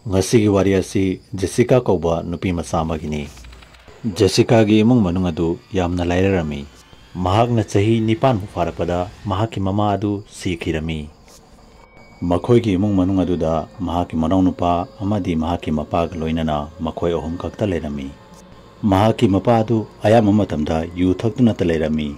ꯉꯁꯤꯒꯤ ꯋꯥꯔꯤ ꯑꯁꯤ ꯖꯦꯁꯤꯀꯥ ꯀꯧꯕ ꯅꯨꯄꯤ ꯃꯆꯥ ꯑꯃꯒꯤꯅꯤ꯫ ꯖꯦꯁꯤꯀꯥꯒꯤ ꯏꯃꯨꯡ ꯃꯅꯨꯡ ꯑꯗꯨ ꯌꯥꯝꯅ ꯂꯥꯏꯔꯔꯝꯃꯤ꯫ ꯃꯍꯥꯛꯅ ꯆꯍꯤ 9 ꯐꯥꯔꯛꯄꯗ ꯃꯍꯥꯛꯀꯤ ꯃꯃꯥ ꯑꯗꯨ ꯁꯤꯈꯤꯔꯝꯃꯤ꯫ ꯃꯈꯣꯏꯒꯤ ꯏꯃꯨꯡ ꯃꯅꯨꯡ ꯑꯗꯨꯗ ꯃꯍꯥꯛꯀꯤ ꯃꯅꯥꯎꯅꯨꯄꯥ ꯑꯃꯗꯤ ꯃꯍꯥꯛꯀꯤ ꯃꯄꯥꯒ ꯂꯣꯏꯅꯅ ꯃꯈꯣꯏ 3 ꯈꯛꯇ ꯂꯩꯔꯝꯃꯤ꯫ ꯃꯍꯥꯛꯀꯤ ꯃꯄꯥ ꯑꯗꯨ ꯑꯌꯥꯝꯕ ꯃꯇꯝꯗ ꯌꯨ ꯊꯛꯇꯨꯅꯇ ꯂꯩꯔꯝꯃꯤ꯫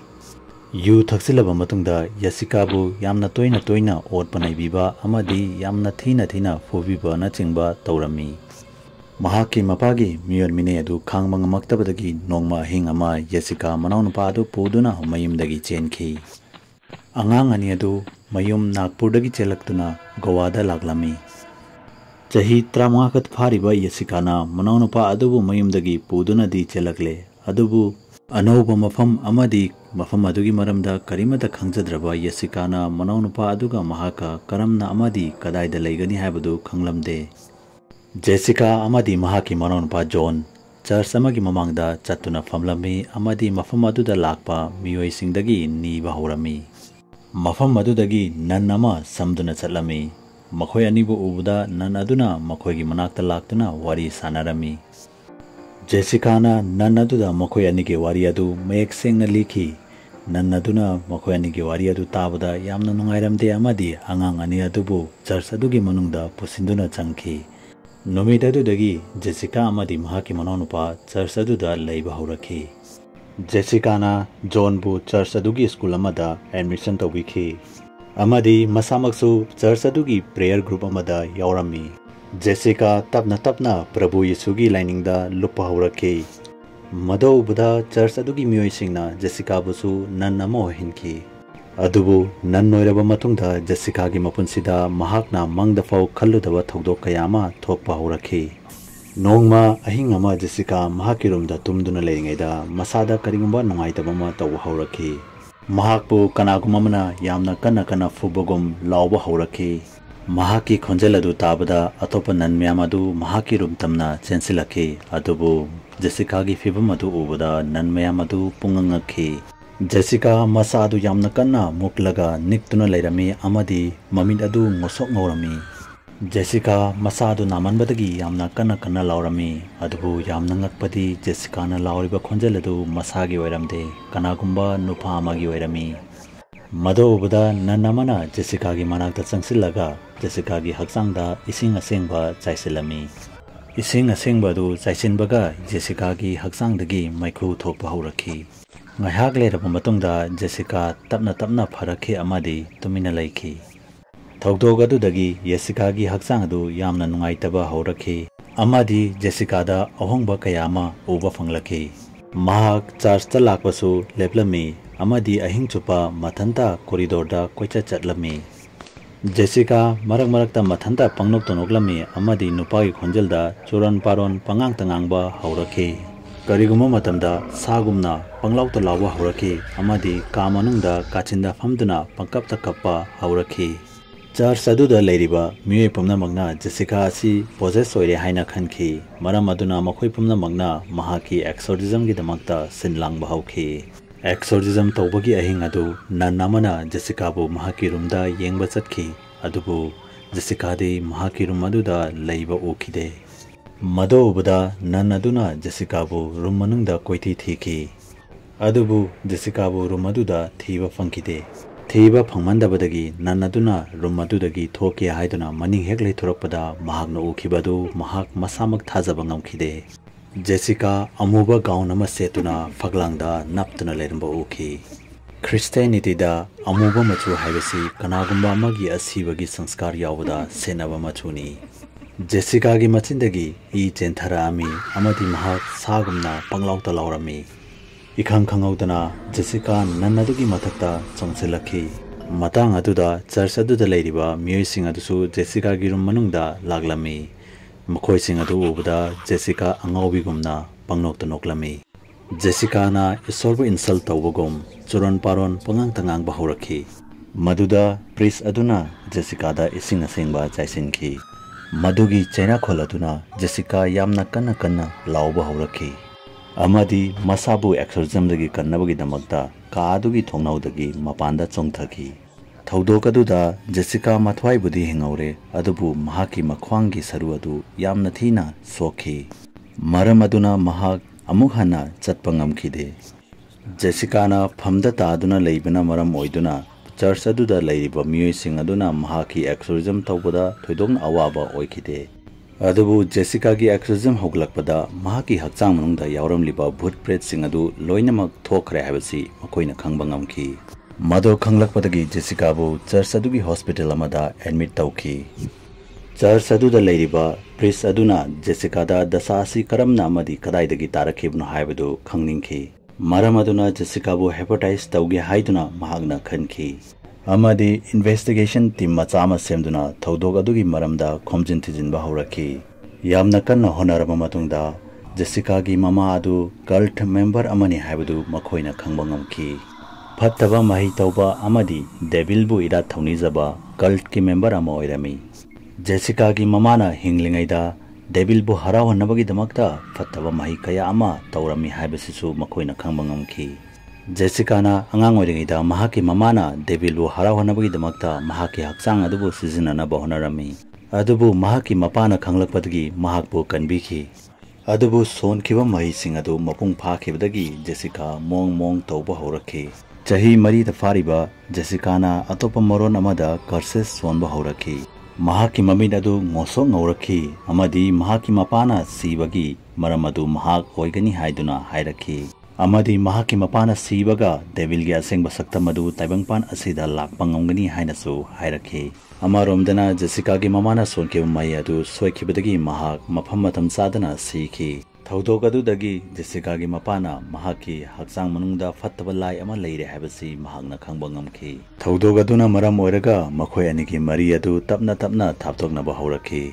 ꯌꯨ ꯊꯛꯆꯤꯜꯂꯕ ꯃꯇꯨꯡꯗ ꯖꯦꯁꯤꯀꯥꯕꯨ ꯌꯥꯝꯅ ꯇꯣꯏꯅ ꯑꯣꯠꯄ ꯅꯩꯕꯤꯕ ꯑꯃꯗꯤ ꯌꯥꯝꯅ ꯊꯤꯅ ꯐꯨꯕꯤꯕꯅꯆꯤꯡꯕ ꯇꯧꯔꯝꯃꯤ꯫ ꯃꯍꯥꯛꯀꯤ ꯃꯄꯥꯒꯤ ꯃꯤꯑꯣꯠ ꯃꯤꯅꯩ ꯑꯗꯨ ꯈꯥꯡꯕ ꯉꯝꯃꯛꯇꯕꯗꯒꯤ ꯅꯣꯡꯃ ꯑꯍꯤꯡ ꯑꯃ ꯖꯦꯁꯤꯀꯥ ꯃꯅꯥꯎꯅꯨꯄꯥ ꯑꯗꯨ ꯄꯨꯗꯨꯅ ꯃꯌꯨꯝꯗꯒꯤ ꯆꯦꯟꯈꯤ꯫ ꯑꯉꯥꯡ ꯑꯅꯤ ꯑꯗꯨ ꯃꯌꯨꯝ ꯅꯥꯒꯄꯨꯔꯗꯒꯤ ꯆꯦꯜꯂꯛꯇꯨꯅ ꯒꯣꯋꯥꯗ ꯂꯥꯛꯂꯝꯃꯤ꯫ ꯆꯍꯤ 35 ꯈꯛ ꯐꯥꯔꯤꯕ ꯖꯦꯁꯤꯀꯥꯅ ꯃꯅꯥꯎꯅꯨꯄꯥ ꯑꯗꯨꯕꯨ ꯃꯌꯨꯝꯗꯒꯤ ꯄꯨꯗꯨꯅꯗꯤ ꯆꯦꯜꯂꯛꯂꯦ, ꯑꯗꯨꯕꯨ ꯑꯅꯧꯕ ꯃꯐꯝ ꯑꯃꯗꯤ ꯃꯐꯝ ꯑꯗꯨꯒꯤ ꯃꯔꯝꯗ ꯀꯔꯤꯃꯠꯇ ꯈꯪꯖꯗ꯭ꯔꯕ ꯖꯦꯁꯤꯀꯥꯅ ꯃꯅꯥꯎꯅꯨꯄꯥ ꯑꯗꯨꯒ ꯃꯍꯥꯛꯀ ꯀꯔꯝꯅ ꯑꯃꯗꯤ ꯀꯗꯥꯏꯗ ꯂꯩꯒꯅꯤ ꯍꯥꯏꯕꯗꯨ ꯈꯪꯂꯝꯗꯦ꯫ ꯖꯦꯁꯤꯀꯥ ꯑꯃꯗꯤ ꯃꯍꯥꯛꯀꯤ ꯃꯅꯥꯎꯅꯨꯄꯥ ꯖꯣꯟ ꯆꯔꯆ ꯑꯃꯒꯤ ꯃꯃꯥꯡꯗ ꯆꯠꯇꯨꯅ ꯐꯝꯂꯝꯃꯤ ꯑꯃꯗꯤ ꯃꯐꯝ ꯑꯗꯨꯗ ꯂꯥꯛꯄ ꯃꯤꯑꯣꯏꯁꯤꯡꯗꯒꯤ ꯅꯤꯕ ꯍꯧꯔꯝꯃꯤ꯫ ꯃꯐꯝ ꯑꯗꯨꯗꯒꯤ ꯅꯟ ꯑꯃ ꯁꯝꯗꯨꯅ ꯆꯠꯂꯝꯃꯤ꯫ ꯃꯈꯣꯏ ꯑꯅꯤꯕꯨ ꯎꯕꯗ ꯅꯟ ꯑꯗꯨꯅ ꯃꯈꯣꯏꯒꯤ ꯃꯅꯥꯛꯇ ꯂꯥꯛꯇꯨꯅ ꯋꯥꯔꯤ ꯁꯥꯅꯔꯝꯃꯤ꯫ ꯖꯦꯁꯤꯀꯥꯅ ꯅꯟ ꯑꯗꯨꯗ ꯃꯈꯣꯏ ꯑꯅꯤꯒꯤ ꯋꯥꯔꯤ ꯑꯗꯨ ꯃꯌꯦꯛ ꯁꯦꯡꯅ ꯂꯤꯈꯤ꯫ ꯅꯟ ꯑꯗꯨꯅ ꯃꯈꯣꯏ ꯑꯅꯤꯒꯤ ꯋꯥꯔꯤ ꯑꯗꯨ ꯇꯥꯕꯗ ꯌꯥꯝꯅ ꯅꯨꯡꯉꯥꯏꯔꯝꯗꯦ ꯑꯃꯗꯤ ꯑꯉꯥꯡ ꯑꯅꯤ ꯑꯗꯨꯕꯨ ꯆꯔꯆ ꯑꯗꯨꯒꯤ ꯃꯅꯨꯡꯗ ꯄꯨꯁꯤꯟꯗꯨꯅ ꯆꯪꯈꯤ꯫ ꯅꯨꯃꯤꯠ ꯑꯗꯨꯗꯒꯤ ꯖꯦꯁꯤꯀꯥ ꯑꯃꯗꯤ ꯃꯍꯥꯛꯀꯤ ꯃꯅꯥꯎꯅꯨꯄꯥ ꯆꯔꯆ ꯑꯗꯨꯗ ꯂꯩꯕ ꯍꯧꯔꯛꯈꯤ꯫ ꯖꯦꯁꯤꯀꯥꯅ ꯖꯣꯟꯕꯨ ꯆꯔꯆ ꯑꯗꯨꯒꯤ ꯁ꯭ꯀꯨꯜ ꯑꯃꯗ ꯑꯦꯗꯃꯤꯁꯟ ꯇꯧꯕꯤꯈꯤ ꯑꯃꯗꯤ ꯃꯁꯥꯃꯛꯁꯨ ꯆꯔꯆ ꯑꯗꯨꯒꯤ ꯄ꯭ꯔꯦꯌꯔ ꯒ꯭ꯔꯨꯞ ꯑꯃꯗ ꯌꯥꯎꯔꯝꯃꯤ꯫ ꯖꯦꯁꯤꯀꯥ ꯇꯞꯅ ꯄ꯭ꯔꯚꯨ ꯌꯤꯁꯨꯒꯤ ꯂꯥꯏꯅꯤꯡꯗ ꯂꯨꯞꯄ ꯍꯧꯔꯛꯈꯤ꯫ ꯃꯗꯨ ꯎꯕꯗ ꯆꯔꯆ ꯑꯗꯨꯒꯤ ꯃꯤꯑꯣꯏꯁꯤꯡꯅ ꯖꯦꯁꯤꯀꯥꯕꯨꯁꯨ ꯅꯟ ꯑꯃ ꯑꯣꯏꯍꯟꯈꯤ꯫ ꯑꯗꯨꯕꯨ ꯅꯟ ꯑꯣꯏꯔꯕ ꯃꯇꯨꯡꯗ ꯖꯦꯁꯤꯀꯥꯒꯤ ꯃꯄꯨꯟꯁꯤꯗ ꯃꯍꯥꯛꯅ ꯃꯪꯗꯐꯥꯎ ꯈꯜꯂꯨꯗꯕ ꯊꯧꯗꯣꯛ ꯀꯌꯥ ꯑꯃ ꯊꯣꯛꯄ ꯍꯧꯔꯛꯈꯤ꯫ ꯅꯣꯡꯃ ꯑꯍꯤꯡ ꯑꯃ ꯖꯦꯁꯤꯀꯥ ꯃꯍꯥꯛꯀꯤ ꯔꯨꯝꯗ ꯇꯨꯝꯗꯨꯅ ꯂꯩꯔꯤꯉꯩꯗ ꯃꯁꯥꯗ ꯀꯔꯤꯒꯨꯝꯕ ꯅꯨꯡꯉꯥꯏꯇꯕ ꯑꯃ ꯇꯧꯕ ꯍꯧꯔꯛꯈꯤ꯫ ꯃꯍꯥꯛꯄꯨ ꯀꯅꯥꯒꯨꯝꯕ ꯑꯃꯅ ꯌꯥꯝꯅ ꯀꯟꯅ ꯐꯨꯕꯒꯨꯝ ꯂꯥꯎꯕ ꯍꯧꯔꯛꯈꯤ꯫ ꯃꯍꯥꯛꯀꯤ ꯈꯣꯟꯖꯦꯜ ꯑꯗꯨ ꯇꯥꯕꯗ ꯑꯇꯣꯞꯄ ꯅꯟ ꯃꯌꯥꯝ ꯑꯗꯨ ꯃꯍꯥꯛꯀꯤ ꯔꯨꯝ ꯇꯝꯅ ꯆꯦꯟꯁꯤꯜꯂꯛꯈꯤ꯫ ꯑꯗꯨꯕꯨ ꯖꯦꯁꯤꯀꯥꯒꯤ ꯐꯤꯚꯝ ꯑꯗꯨ ꯎꯕꯗ ꯅꯟ ꯃꯌꯥꯝ ꯑꯗꯨ ꯄꯨꯡꯉꯛ ꯉꯛꯈꯤ꯫ ꯖꯦꯁꯤꯀꯥ ꯃꯁꯥ ꯑꯗꯨ ꯌꯥꯝꯅ ꯀꯟꯅ ꯃꯨꯛꯂꯒ ꯅꯤꯛꯇꯨꯅ ꯂꯩꯔꯝꯃꯤ ꯑꯃꯗꯤ ꯃꯃꯤꯠ ꯑꯗꯨ ꯉꯧꯁꯣꯛ ꯉꯧꯔꯝꯃꯤ꯫ ꯖꯦꯁꯤꯀꯥ ꯃꯁꯥ ꯑꯗꯨ ꯅꯥꯃꯟꯕꯗꯒꯤ ꯌꯥꯝꯅ ꯀꯟꯅ ꯂꯥꯎꯔꯝꯃꯤ꯫ ꯑꯗꯨꯕꯨ ꯌꯥꯝꯅ ꯉꯛꯄꯗꯤ ꯖꯦꯁꯤꯀꯥꯅ ꯂꯥꯎꯔꯤꯕ ꯈꯣꯟꯖꯦꯜ ꯑꯗꯨ ꯃꯁꯥꯒꯤ ꯑꯣꯏꯔꯝꯗꯦ, ꯀꯅꯥꯒꯨꯝꯕ ꯅꯨꯄꯥ ꯑꯃꯒꯤ ꯑꯣꯏꯔꯝꯃꯤ꯫ ꯃꯗꯨ ꯎꯕꯗ ꯅꯟ ꯑꯃꯅ ꯖꯦꯁꯤꯀꯥꯒꯤ ꯃꯅꯥꯛꯇ ꯆꯪꯁꯤꯜꯂꯒ ꯖꯦꯁꯤꯀꯥꯒꯤ ꯍꯛꯆꯥꯡꯗ ꯏꯁꯤꯡ ꯑꯁꯦꯡꯕ ꯆꯥꯏꯁꯤꯜꯂꯝꯃꯤ꯫ ꯏꯁꯤꯡ ꯑꯁꯦꯡꯕ ꯑꯗꯨ ꯆꯥꯏꯁꯤꯟꯕꯒ ꯖꯦꯁꯤꯀꯥꯒꯤ ꯍꯛꯆꯥꯡꯗꯒꯤ ꯃꯩꯈꯨ ꯊꯣꯛꯄ ꯍꯧꯔꯛꯈꯤ꯫ ꯉꯥꯏꯍꯥꯛ ꯂꯩꯔꯕ ꯃꯇꯨꯡꯗ ꯖꯦꯁꯤꯀꯥ ꯇꯞꯅ ꯐꯔꯛꯈꯤ ꯑꯃꯗꯤ ꯇꯨꯃꯤꯟꯅ ꯂꯩꯈꯤ꯫ ꯊꯧꯗꯣꯛ ꯑꯗꯨꯗꯒꯤ ꯖꯦꯁꯤꯀꯥꯒꯤ ꯍꯛꯆꯥꯡ ꯑꯗꯨ ꯌꯥꯝꯅ ꯅꯨꯡꯉꯥꯏꯇꯕ ꯍꯧꯔꯛꯈꯤ ꯑꯃꯗꯤ ꯖꯦꯁꯤꯀꯥꯗ ꯑꯍꯣꯡꯕ ꯀꯌꯥ ꯑꯃ ꯎꯕ ꯐꯪꯂꯛꯈꯤ꯫ ꯃꯍꯥꯛ ꯆꯔꯆꯇ ꯂꯥꯛꯄꯁꯨ ꯂꯦꯞꯂꯝꯃꯤ ꯑꯃꯗꯤ ꯑꯍꯤꯡ ꯆꯨꯞꯄ ꯃꯊꯟꯇ ꯀꯣꯔꯤꯗꯣꯔꯗ ꯀꯣꯏꯆꯠ ꯆꯠꯂꯝꯃꯤ꯫ ꯖꯦꯁꯤꯀꯥ ꯃꯔꯛꯇ ꯃꯊꯟꯇ ꯄꯪꯅꯣꯛꯇ ꯅꯣꯛꯂꯝꯃꯤ ꯑꯃꯗꯤ ꯅꯨꯄꯥꯒꯤ ꯈꯣꯟꯖꯦꯜꯗ ꯆꯨꯔꯣꯟ ꯄꯥꯔꯣꯟ ꯄꯉꯥꯡꯇ ꯉꯥꯡꯕ ꯍꯧꯔꯛꯈꯤ꯫ ꯀꯔꯤꯒꯨꯝꯕ ꯃꯇꯝꯗ ꯁꯥꯒꯨꯝꯅ ꯄꯪꯂꯥꯎꯇ ꯂꯥꯎꯕ ꯍꯧꯔꯛꯈꯤ ꯑꯃꯗꯤ ꯀꯥ ꯃꯅꯨꯡꯗ ꯀꯥꯆꯤꯟꯗ ꯐꯝꯗꯨꯅ ꯄꯪꯀꯞꯇ ꯀꯞꯄ ꯍꯧꯔꯛꯈꯤ꯫ ꯆꯔꯆ ꯑꯗꯨꯗ ꯂꯩꯔꯤꯕ ꯃꯤꯑꯣꯏ ꯄꯨꯝꯅꯃꯛꯅ ꯖꯦꯁꯤꯀꯥ ꯑꯁꯤ ꯄꯣꯖꯦꯁ ꯑꯣꯏꯔꯦ ꯍꯥꯏꯅ ꯈꯟꯈꯤ, ꯃꯔꯝ ꯑꯗꯨꯅ ꯃꯈꯣꯏ ꯄꯨꯝꯅꯃꯛꯅ ꯃꯍꯥꯛꯀꯤ ꯑꯦꯛꯁꯣꯔꯁꯤꯖꯝꯒꯤꯗꯃꯛꯇ ꯁꯤꯟ ꯂꯥꯡꯕ ꯍꯧꯈꯤ꯫ ꯑꯦꯛꯁꯣꯔꯁꯤꯖꯝ ꯇꯧꯕꯒꯤ ꯑꯍꯤꯡ ꯑꯗꯨ ꯅꯟ ꯑꯃꯅ ꯖꯦꯁꯤꯀꯥꯕꯨ ꯃꯍꯥꯛꯀꯤ ꯔꯨꯝꯗ ꯌꯦꯡꯕ ꯆꯠꯈꯤ, ꯑꯗꯨꯕꯨ ꯖꯦꯁꯤꯀꯥꯗꯤ ꯃꯍꯥꯛꯀꯤ ꯔꯨꯝ ꯑꯗꯨꯗ ꯂꯩꯕ ꯎꯈꯤꯗꯦ꯫ ꯃꯗꯨ ꯎꯕꯗ ꯅꯟ ꯑꯗꯨꯅ ꯖꯦꯁꯤꯀꯥꯕꯨ ꯔꯨꯝ ꯃꯅꯨꯡꯗ ꯀꯣꯏꯊꯤ ꯊꯤꯈꯤ, ꯑꯗꯨꯕꯨ ꯖꯦꯁꯤꯀꯥꯕꯨ ꯔꯨꯝ ꯑꯗꯨꯗ ꯊꯤꯕ ꯐꯪꯈꯤꯗꯦ꯫ ꯊꯤꯕ ꯐꯪꯃꯟꯗꯕꯗꯒꯤ ꯅꯟ ꯑꯗꯨꯅ ꯔꯨꯝ ꯑꯗꯨꯗꯒꯤ ꯊꯣꯛꯀꯦ ꯍꯥꯏꯗꯨꯅ ꯃꯅꯤꯡ ꯍꯦꯛ ꯂꯩꯊꯣꯔꯛꯄꯗ ꯃꯍꯥꯛꯅ ꯎꯈꯤꯕ ꯑꯗꯨ ꯃꯍꯥꯛ ꯃꯁꯥꯃꯛ ꯊꯥꯖꯕ ꯉꯝꯈꯤꯗꯦ꯫ ꯖꯦꯁꯤꯀꯥ ꯑꯃꯨꯕ ꯒꯥꯎꯟ ꯑꯃ ꯁꯦꯠꯇꯨꯅ ꯐꯛꯂꯥꯡꯗ ꯅꯞꯇꯨꯅ ꯂꯩꯔꯝꯕ ꯎꯈꯤ꯫ ꯈ꯭ꯔꯤꯁꯇ꯭ꯌꯥꯅꯤꯇꯤꯗ ꯑꯃꯨꯕ ꯃꯆꯨ ꯍꯥꯏꯕꯁꯤ ꯀꯅꯥꯒꯨꯝꯕ ꯑꯃꯒꯤ ꯑꯁꯤꯕꯒꯤ ꯁꯪꯁꯀꯥꯔ ꯌꯥꯎꯕꯗ ꯁꯦꯠꯅꯕ ꯃꯆꯨꯅꯤ꯫ ꯖꯦꯁꯤꯀꯥꯒꯤ ꯃꯆꯤꯟꯗꯒꯤ ꯏ ꯆꯦꯟꯊꯔꯛꯑꯝꯃꯤ ꯑꯃꯗꯤ ꯃꯍꯥꯛ ꯁꯥꯒꯨꯝꯅ ꯄꯪꯂꯥꯎꯇ ꯂꯥꯎꯔꯝꯃꯤ꯫ ꯏꯈꯪ ꯈꯪꯍꯧꯗꯅ ꯖꯦꯁꯤꯀꯥ ꯅꯟ ꯑꯗꯨꯒꯤ ꯃꯊꯛꯇ ꯆꯣꯡꯁꯤꯜꯂꯛꯈꯤ꯫ ꯃꯇꯥꯡ ꯑꯗꯨꯗ ꯆꯔꯆ ꯑꯗꯨꯗ ꯂꯩꯔꯤꯕ ꯃꯤꯑꯣꯏꯁꯤꯡ ꯑꯗꯨꯁꯨ ꯖꯦꯁꯤꯀꯥꯒꯤ ꯔꯨꯝ ꯃꯅꯨꯡꯗ ꯂꯥꯛꯂꯝꯃꯤ꯫ ꯃꯈꯣꯏꯁꯤꯡ ꯑꯗꯨ ꯎꯕꯗ ꯖꯦꯁꯤꯀꯥ ꯑꯉꯥꯎꯕꯤꯒꯨꯝꯅ ꯄꯪꯅꯣꯛꯇ ꯅꯣꯛꯂꯝꯃꯤ꯫ ꯖꯦꯁꯤꯀꯥꯅ ꯏꯁꯣꯔꯕꯨ ꯏꯟꯁꯜ ꯇꯧꯕꯒꯨꯝ ꯆꯨꯔꯣꯟ ꯄꯥꯔꯣꯟ ꯄꯉꯥꯡꯇ ꯉꯥꯡꯕ ꯍꯧꯔꯛꯈꯤ꯫ ꯃꯗꯨꯗ ꯄ꯭ꯔꯤꯁ ꯑꯗꯨꯅ ꯖꯦꯁꯤꯀꯥꯗ ꯏꯁꯤꯡ ꯑꯁꯦꯡꯕ ꯆꯥꯏꯁꯤꯟꯈꯤ꯫ ꯃꯗꯨꯒꯤ ꯆꯩꯅꯥꯈꯣꯜ ꯑꯗꯨꯅ ꯖꯦꯁꯤꯀꯥ ꯌꯥꯝꯅ ꯀꯟꯅ ꯂꯥꯎꯕ ꯍꯧꯔꯛꯈꯤ ꯑꯃꯗꯤ ꯃꯁꯥꯕꯨ ꯑꯦꯛꯁꯣꯔꯁꯤꯖꯝꯗꯒꯤ ꯀꯟꯅꯕꯒꯤꯗꯃꯛꯇ ꯀꯥ ꯑꯗꯨꯒꯤ ꯊꯣꯡꯅꯥꯎꯗꯒꯤ ꯃꯄꯥꯟꯗ ꯆꯣꯡꯊꯈꯤ꯫ थौदोक अदुदा जेसिका मथवाइबुदी हिंगौरे अदुबु महाकी मख्वांगी सरू अदु यामना थीना सोखी मरम अदुना महाक अमुक हन्ना चटपा ngamखिदे जेसिकाना फमदा तादुना लेबना मरम ओइदुना चर्च अदुदा लेरिबा मियोइसिंग अदुना महाकी एक्सोरिज्म तौबदा थोइदोंना अवाबा ओइखिदे अदुबु जेसिका की एक्सोरिज्म होगलकपदा महाकी हक्चांग मनुंगदा यावरमलिबा भूत प्रेत सिंग अदु लोइनमक थोखरे हाबसी मखोइना खंगबा ngamखि मदो खंगलकपदगी जेसिकाबु चर्च अदुगी हॉस्पिटल अमदा एडमिट तौखि चर्च अदुदा लेरिबा प्रिस अदुना जेसिकादा दसासी करमना अमदी कदाइदगी तारखिबनो हाइबदु खंगनिंखि मरम अदुना जेसिकाबु हेपेटाइटिस तौगे हाइदुना महागना खनखि अमदी इन्वेस्टिगेशन टीम मचामा सेमदुना थौदोक अदुगी मरमदा खोमजिन थिजिनबा हौरखि यामना कन्ना होनरबा मतुंगदा जेसिकागी ममा अदु कल्ट मेंबर अमनि हाइबदु मखोइना खंगबा ngamखि फत्तबा महि तौबा अमदी डेविलबु इरा थौनिजबा कल्ट की मेंबर अमा ओइरमी जेसिकागी ममाना हिंगलिंगैदा डेविलबु हरावहनबगी दमकता फत्तबा महि कया अमा तौरमी हाइबसिसु मखोइना खंगबा ngamखि जेसिकाना अंगांग ओइरिंगैदा महाकी ममाना डेविलबु हरावहनबगी दमकता महाकी हक्चांग अदुबु सिजिननबा होनरमी अदुबु महाकी मपाना खंगलकपदगी महाकबु कनबिखि अदुबु सोनखिबा महिसिंग अदु मपुंग फाखिबदगी जेसिका मोंग मोंग तौबा हौरखि चाही मरी फारिबा जेसिकाना अतोपा मरोन अमदा कर्सेस सोनबा हौरखि महाकी ममिद अदु ngosok ngौरखि अमदी महाकी मपाना सीबगी मरम अदु महाक ओइगनी हाइदुना हाइरखि अमदी महाकी मपाना सीबगा डेविलगी असेंगबा सक्तम अदु ताइबंगपान असिदा लाकपा ngamgani हाइनसु हाइरखि अमरोमदना जेसिकागी ममाना सोनके मई अदु सोइखिबदगी महाक मफम मतम सादना सीखि थौदोक अदुदगी जेसिकागी मपाना महाकी हक्चांग मनुंगदा फत्तबा लाई अमा लेरे हाइबसी महाकना खंगबा ngamखि थौदोक अदुना मरम ओइरगा मखोय अनिगी मरी अदु तपना तपना थापतोकनबा हौरखि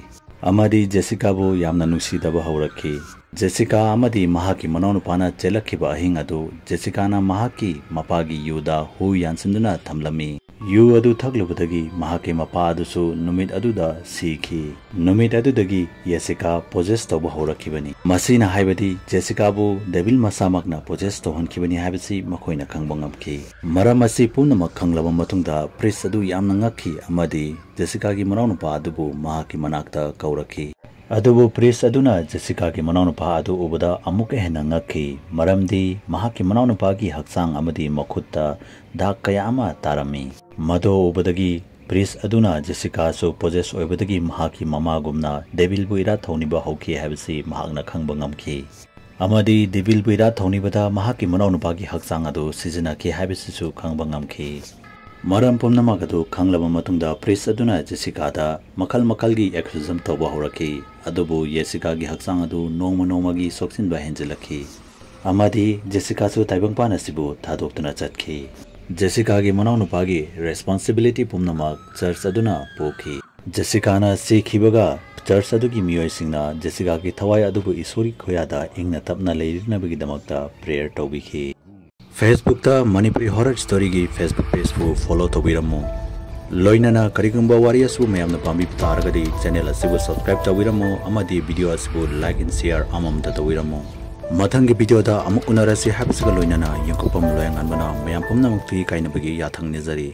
अमदी जेसिकाबु यामना नुसीदबा हौरखि जेसिका अमदी महाकी मनाउनुपाना चेलखिबा अहिंग अदु जेसिकाना महाकी मपागी युदा हु यानसिंदुना थमलमी यु अदु थगलुबदगी महाकी मपा अदुसु नुमित अदुदा सीखि नुमित अदुदगी जेसिका पोजेस तौबा हौरखिबनी मसीना हाइबदी जेसिकाबु डेविल मसामकना पोजेस तौहनखिबनी हाइबसी मखोइना खंगबा ngamखि मरम असि पुनमक खंगलबा मतुंगदा प्रिस अदु यामना ngakhi अमदी जेसिकागी मनाउनुपा अदुबु महाकी मनाक्ता कौरखि अदुबु प्रिस अदुना जेसिकागी मनाउनुपा अदु उबदा अमुक हेना ngakhi मरमदी महाकी मनाउनुपागी हक्चांग अमदी मखुत्ता दाग कया अमा तारमी मदो उबदगी प्रिस अदुना जेसिकासु पोजेस ओइबदगी महाकी ममागुमना डेविलबु इरा थौनिबा हौखि हाइबसी महाकना खंगबा ngamखि अमदी डेविलबु इरा थौनिबदा महाकी मनाउनुपागी हक्चांग अदु सिजनाखि हाइबसिसु खंगबा ngamखि मरम पुमनमक अदु खंगलबा मतुंगदा प्रिस अदुना जेसिकादा मखल मखलगी एक्सोरिज्म तौबा हौरखि अदुबु जेसिकागी हक्चांग अदु नोंमा नोंमागी सोक्सिनबा हेंजलखि अमदी जेसिकासु ताइबंगपान असिबु थादोक्तुना चटखि जेसिकागी मनाउनुपागी रेस्पॉन्सिबिलिटी पुमनमक चर्च अदुना पोखि जेसिकाना सीखिबगा चर्च अदुगी मियोइसिंगना जेसिकागी थवाई अदुबु ईश्वरी खोयादा इंगना तपना लेरिनबगी दमकता प्रेयर तौबिखि फेसबुक ता मणिपुरी हॉरर स्टोरी की फेसबुक पेज को फॉलो तौबिरमु लोइनना करिगुंबा वारियसु मयामना पांबि तारगदी चैनल असिबु सब्सक्राइब तौबिरमु अमदी वीडियो असिबु लाइक एंड शेयर अममता तौबिरमु मथंगी वीडियो दा अमुक उनरसि हाबसगा लोइनना यंकुपम लोयांगन बना मयाम पुमनमुक्ति काइनबगी याथंग निजरी।